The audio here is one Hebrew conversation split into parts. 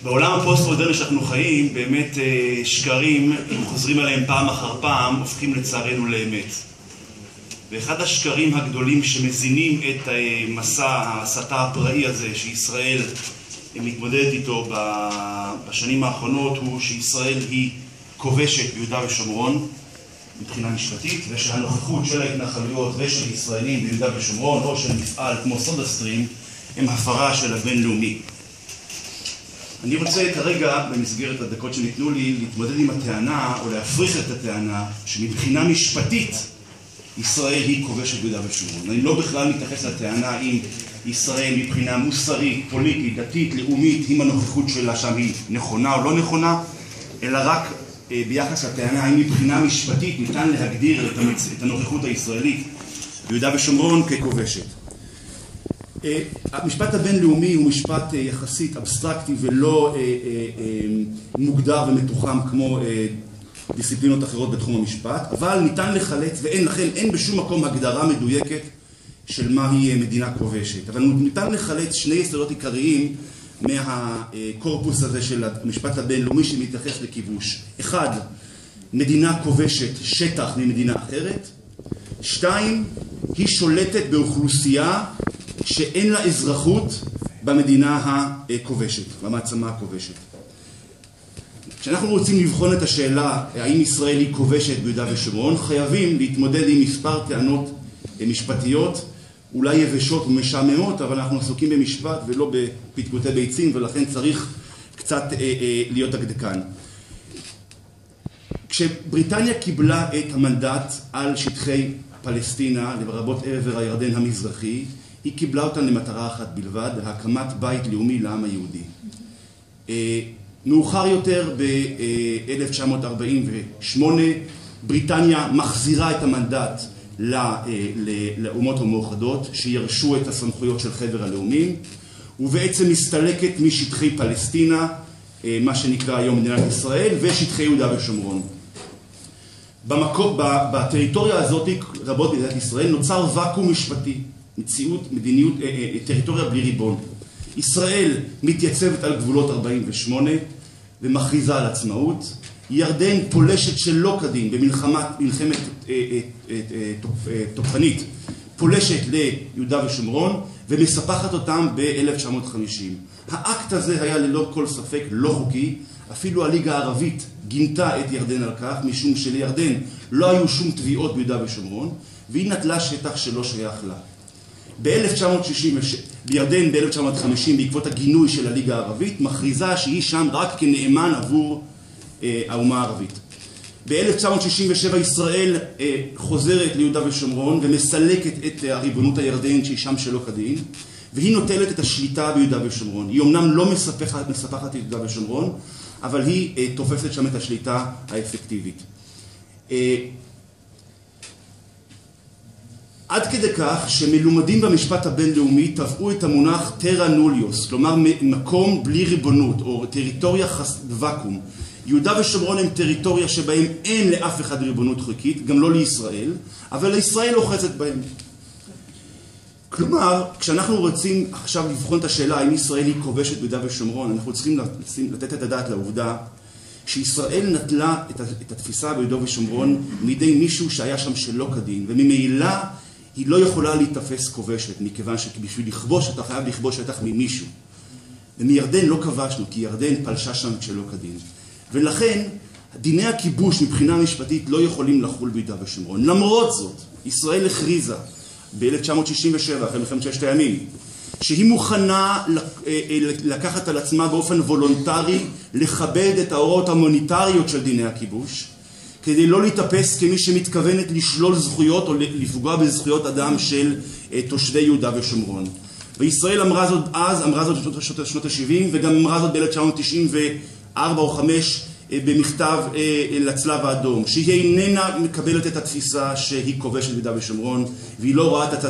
בעולם הפוסט-מודרני שאנחנו חיים, באמת שקרים, אם חוזרים עליהם פעם אחר פעם, הופכים לצערנו לאמת. ואחד השקרים הגדולים שמזינים את מסע ההסתה הפראי הזה שישראל מתמודדת איתו בשנים האחרונות הוא שישראל היא כובשת ביהודה ושומרון מבחינה משפטית, ושהנוכחות של ההתנחלויות ושל ישראלים ביהודה ושומרון או של מפעל כמו סודה סטרים הם הפרה של הבינלאומי. אני רוצה כרגע, במסגרת הדקות שניתנו לי, להתמודד עם הטענה או להפריך את הטענה שמבחינה משפטית ישראל היא כובשת ביהודה ושומרון. אני לא בכלל מתייחס לטענה אם ישראל מבחינה מוסרית, פוליטית, דתית, לאומית, אם הנוכחות שלה שם היא נכונה או לא נכונה, אלא רק ביחס לטענה האם מבחינה משפטית ניתן להגדיר את הנוכחות הישראלית ביהודה ושומרון ככובשת. המשפט הבינלאומי הוא משפט יחסית אבסטרקטי ולא מוגדר ומתוחם כמו דיסציפלינות אחרות בתחום המשפט, אבל ניתן לחלץ, ולכן אין בשום מקום הגדרה מדויקת של מהי מדינה כובשת. אבל ניתן לחלץ שני יסודות עיקריים מהקורפוס הזה של המשפט הבינלאומי שמתייחס לכיבוש. אחד, מדינה כובשת שטח ממדינה אחרת. שתיים, היא שולטת באוכלוסייה שאין לה אזרחות במדינה הכובשת, במעצמה הכובשת. כשאנחנו רוצים לבחון את השאלה האם ישראל היא כובשת ביהודה ושומרון, חייבים להתמודד עם מספר טענות משפטיות, אולי יבשות ומשעממות, אבל אנחנו עסוקים במשפט ולא בפתקותי ביצים, ולכן צריך קצת להיות דקדקן. כשבריטניה קיבלה את המנדט על שטחי פלסטינה, לרבות עבר הירדן המזרחי, היא קיבלה אותן למטרה אחת בלבד, להקמת בית לאומי לעם היהודי. מאוחר יותר, ב-1948, בריטניה מחזירה את המנדט לאומות המאוחדות, שירשו את הסמכויות של חבר הלאומים, ובעצם מסתלקת משטחי פלסטינה, מה שנקרא היום מדינת ישראל, ושטחי יהודה ושומרון. בטריטוריה הזאת, רבות מדינת ישראל, נוצר ואקום משפטי, מדיניות, טריטוריה בלי ריבון. ישראל מתייצבת על גבולות 48 ומכריזה על עצמאות. ירדן פולשת שלא כדין במלחמת תוקפנית, פולשת ליהודה ושומרון ומספחת אותם ב-1950. האקט הזה היה ללא כל ספק לא חוקי, אפילו הליגה הערבית גינתה את ירדן על כך, משום שלירדן לא היו שום תביעות ביהודה ושומרון, והיא נטלה שטח שלא שייך לה. בירדן ב-1950, בעקבות הגינוי של הליגה הערבית, מכריזה שהיא שם רק כנאמן עבור האומה הערבית. ב-1967 ישראל חוזרת ליהודה ושומרון ומסלקת את הריבונות הירדנית שהיא שם שלא כדין, והיא נוטלת את השליטה ביהודה ושומרון. היא אומנם לא מספחת את יהודה ושומרון, אבל היא תופסת שם את השליטה האפקטיבית. עד כדי כך שמלומדים במשפט הבינלאומי טבעו את המונח טרה נוליוס, כלומר מקום בלי ריבונות או טריטוריה ואקום. יהודה ושומרון הם טריטוריה שבהם אין לאף אחד ריבונות חוקית, גם לא לישראל, אבל לישראל אוחזת בהם. כלומר, כשאנחנו רוצים עכשיו לבחון את השאלה האם ישראל היא כובשת ביהודה ושומרון, אנחנו צריכים לתת את הדעת לעובדה שישראל נטלה את התפיסה ביהודה ושומרון מידי מישהו שהיה שם שלא כדין, וממילא היא לא יכולה להתאפס כובשת, מכיוון שבשביל לכבוש אתה חייב לכבוש שטח ממישהו. ומירדן לא כבשנו, כי ירדן פלשה שם שלא כדין. ולכן, דיני הכיבוש מבחינה משפטית לא יכולים לחול ביהודה ושומרון. למרות זאת, ישראל הכריזה ב-1967, אחרי מלחמת ששת הימים, שהיא מוכנה לקחת על עצמה באופן וולונטרי, לכבד את ההוראות המוניטריות של דיני הכיבוש, כדי לא להתאפס כמי שמתכוונת לשלול זכויות או לפגוע בזכויות אדם של תושבי יהודה ושומרון. וישראל אמרה זאת אז, אמרה זאת בשנות ה-70, וגם אמרה זאת ב-1994 או 5 במכתב לצלב האדום, שהיא איננה מקבלת את התפיסה שהיא כובשת ביהודה ושומרון, והיא לא רואה את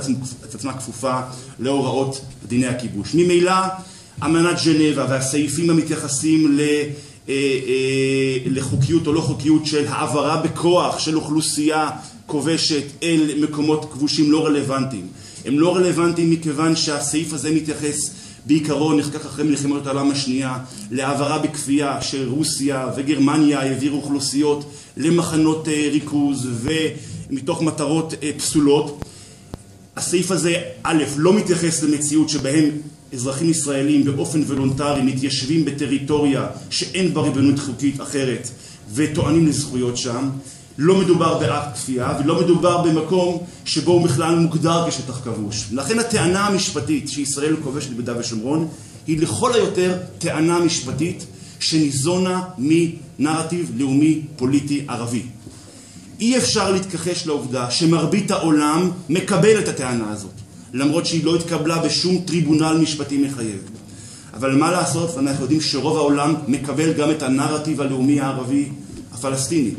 עצמה כפופה להוראות דיני הכיבוש. ממילא אמנת ז'נבה והסעיפים המתייחסים לחוקיות או לא חוקיות של העברה בכוח של אוכלוסייה כובשת אל מקומות כבושים לא רלוונטיים. הם לא רלוונטיים מכיוון שהסעיף הזה מתייחס בעיקרון נחקק אחרי מלחמת העולם השנייה, להעברה בכפייה של רוסיה וגרמניה העבירו אוכלוסיות למחנות ריכוז ומתוך מטרות פסולות. הסעיף הזה, א', לא מתייחס למציאות שבהם אזרחים ישראלים באופן וולונטרי מתיישבים בטריטוריה שאין בה ריבונות חוקית אחרת וטוענים לזכויות שם. לא מדובר באקט כפייה ולא מדובר במקום שבו הוא בכלל מוגדר כשטח כבוש. לכן הטענה המשפטית שישראל כובשת ביהודה ושומרון היא לכל היותר טענה משפטית שניזונה מנרטיב לאומי פוליטי ערבי. אי אפשר להתכחש לעובדה שמרבית העולם מקבל את הטענה הזאת, למרות שהיא לא התקבלה בשום טריבונל משפטי מחייב. אבל מה לעשות, אנחנו יודעים שרוב העולם מקבל גם את הנרטיב הלאומי הערבי הפלסטיני.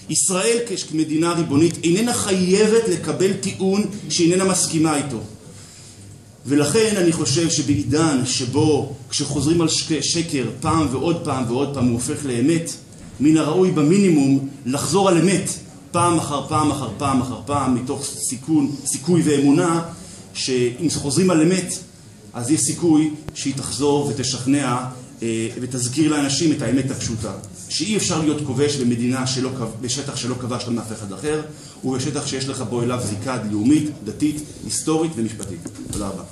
ישראל כמדינה ריבונית איננה חייבת לקבל טיעון שאיננה מסכימה איתו. ולכן אני חושב שבעידן שבו כשחוזרים על שקר פעם ועוד פעם ועוד פעם הוא הופך לאמת, מן הראוי במינימום לחזור על אמת פעם אחר פעם אחר פעם אחר פעם מתוך סיכוי ואמונה שאם חוזרים על אמת אז יש סיכוי שהיא תחזור ותשכנע ותזכיר לאנשים את האמת הפשוטה, שאי אפשר להיות כובש במדינה בשטח שלא כבשת מאף אחד אחר ובשטח שיש לך בו אליו זיקה לאומית, דתית, היסטורית ומשפטית. תודה רבה.